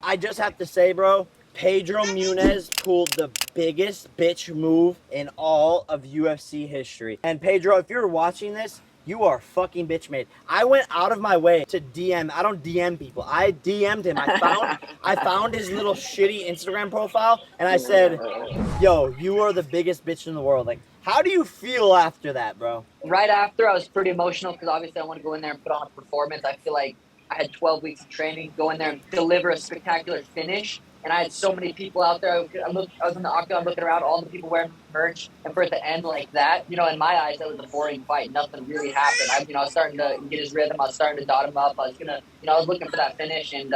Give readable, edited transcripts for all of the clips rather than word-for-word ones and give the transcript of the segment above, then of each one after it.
I just have to say, bro, Pedro Munez pulled the biggest bitch move in all of UFC history. And Pedro, if you're watching this, you are fucking bitch made. I went out of my way to DM. I don't DM people. I DM'd him. I found his little shitty Instagram profile and I said, "Yo, you are the biggest bitch in the world." Like, how do you feel after that, bro? Right after, I was pretty emotional because obviously I want to go in there and put on a performance. I feel like I had 12 weeks of training, go in there and deliver a spectacular finish. And I had so many people out there. I was in the octagon looking around, all the people wearing merch, and for it to end like that, in my eyes, that was a boring fight. Nothing really happened. I was starting to get his rhythm. I was starting to dot him up. I was looking for that finish, and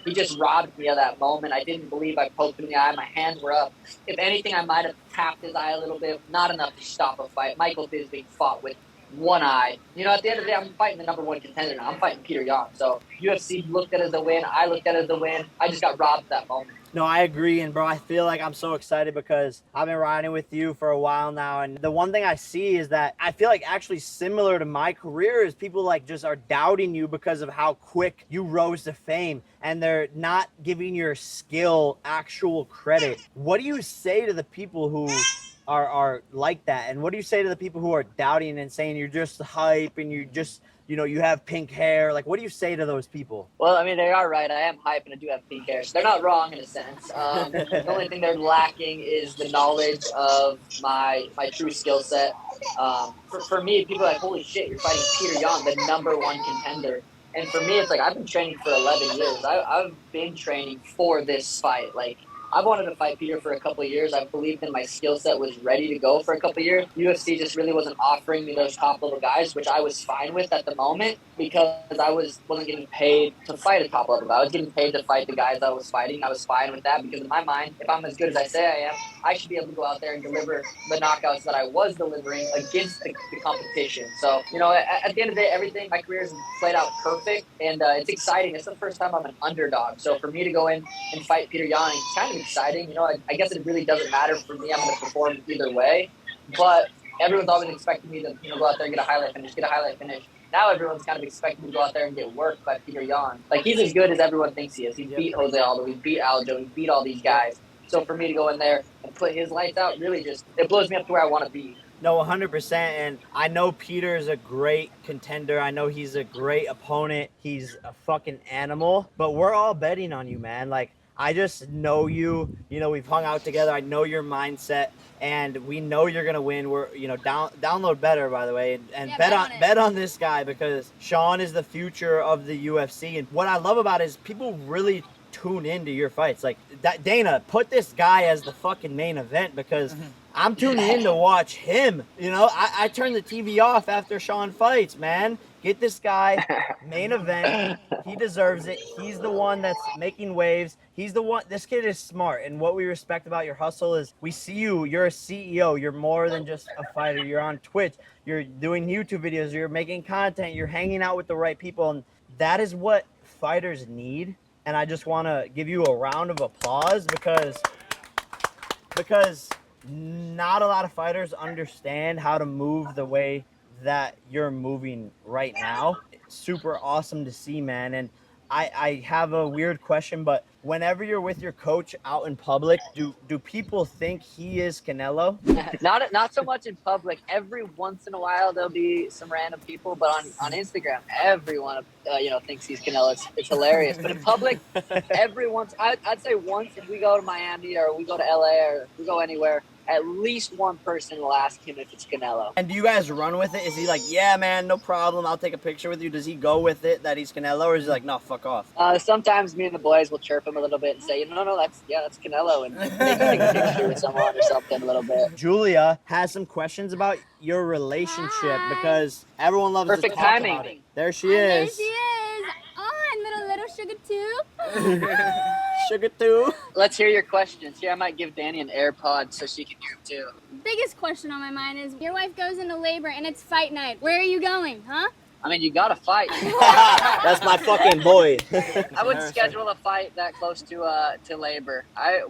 he just robbed me of that moment. I didn't believe I poked him in the eye. My hands were up. If anything, I might have tapped his eye a little bit. Not enough to stop a fight. Michael Bisping fought with one eye. At the end of the day, I'm fighting the number one contender now. I'm fighting Peter Yan. So UFC looked at it as a win. I looked at it as a win. I just got robbed that moment. No, I agree. And bro, I feel like I'm so excited because I've been riding with you for a while now. And the one thing I see is that I feel like actually similar to my career is people like just are doubting you because of how quick you rose to fame and they're not giving your skill actual credit. What do you say to the people who are like that? And what do you say to the people who are doubting and saying you're just hype and you have pink hair? Like, what do you say to those people? Well, I mean, they are right. I am hype and I do have pink hair. So they're not wrong in a sense. The only thing they're lacking is the knowledge of my true skill set. For me, people are like, holy shit, you're fighting Peter Yan, the number one contender. And for me, it's like I've been training for 11 years. I've been training for this fight. Like, I've wanted to fight Peter for a couple of years. I believed in my skill set was ready to go for a couple of years. UFC just really wasn't offering me those top level guys, which I was fine with at the moment because I wasn't getting paid to fight a top level guy. I was getting paid to fight the guys I was fighting. I was fine with that because in my mind, if I'm as good as I say I am, I should be able to go out there and deliver the knockouts that I was delivering against the competition. So, at the end of the day, everything, my career has played out perfect and it's exciting. It's the first time I'm an underdog. So for me to go in and fight Peter Yan, it's kind of exciting. I guess it really doesn't matter for me. I'm going to perform either way. But everyone's always expecting me to go out there and get a highlight finish. Now everyone's kind of expecting me to go out there and get worked by Peter Yan. Like, he's as good as everyone thinks he is. He beat Jose Aldo. He beat Aljo. He beat all these guys. So for me to go in there and put his lights out, really it blows me up to where I want to be. No, 100%. And I know Peter is a great contender. I know he's a great opponent. He's a fucking animal. But we're all betting on you, man. Like, I just know you. We've hung out together. I know your mindset, and we know you're gonna win. We're, download Betr, by the way, and bet on this guy because Sean is the future of the UFC. And what I love about it is people really tune into your fights. Like, Dana, put this guy as the fucking main event because I'm tuning in to watch him. I turn the TV off after Sean fights, man. Get this guy main event. He deserves it. He's the one that's making waves. He's the one. This kid is smart. And what we respect about your hustle is we see you. You're a CEO. You're more than just a fighter. You're on Twitch. You're doing YouTube videos. You're making content. You're hanging out with the right people. And that is what fighters need. And I just want to give you a round of applause because not a lot of fighters understand how to move the way that you're moving right now. It's super awesome to see, man. And I have a weird question, but whenever you're with your coach out in public, do people think he is Canelo? Not so much in public. Every once in a while there'll be some random people, but on Instagram, everyone thinks he's Canelo. It's hilarious. But in public, I'd say once if we go to Miami or we go to LA or we go anywhere, at least one person will ask him if it's Canelo. And do you guys run with it? Is he like, yeah, man, no problem, I'll take a picture with you? Does he go with it that he's Canelo, or is he like, no, fuck off? Sometimes me and the boys will chirp him a little bit and say, no, that's Canelo, and maybe take a picture with someone or something a little bit. Julia has some questions about your relationship because everyone loves Perfect to talk timing. about it. There she is. There she is. Oh, little sugar too. Sugar too. Let's hear your questions. Here, I might give Danny an AirPod so she can hear them too. Biggest question on my mind is, your wife goes into labor and it's fight night. Where are you going, huh? I mean, you gotta fight. That's my fucking boy. I wouldn't schedule a fight that close to labor.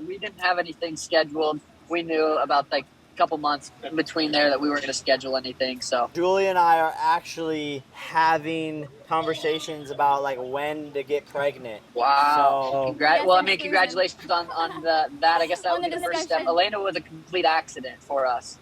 We didn't have anything scheduled. We knew about like couple months in between there that we weren't going to schedule anything. So Julie and I are actually having conversations about like when to get pregnant. wow. So Well, I mean, congratulations on that. I guess that On would the be the first step. discussion. Elena was a complete accident for us.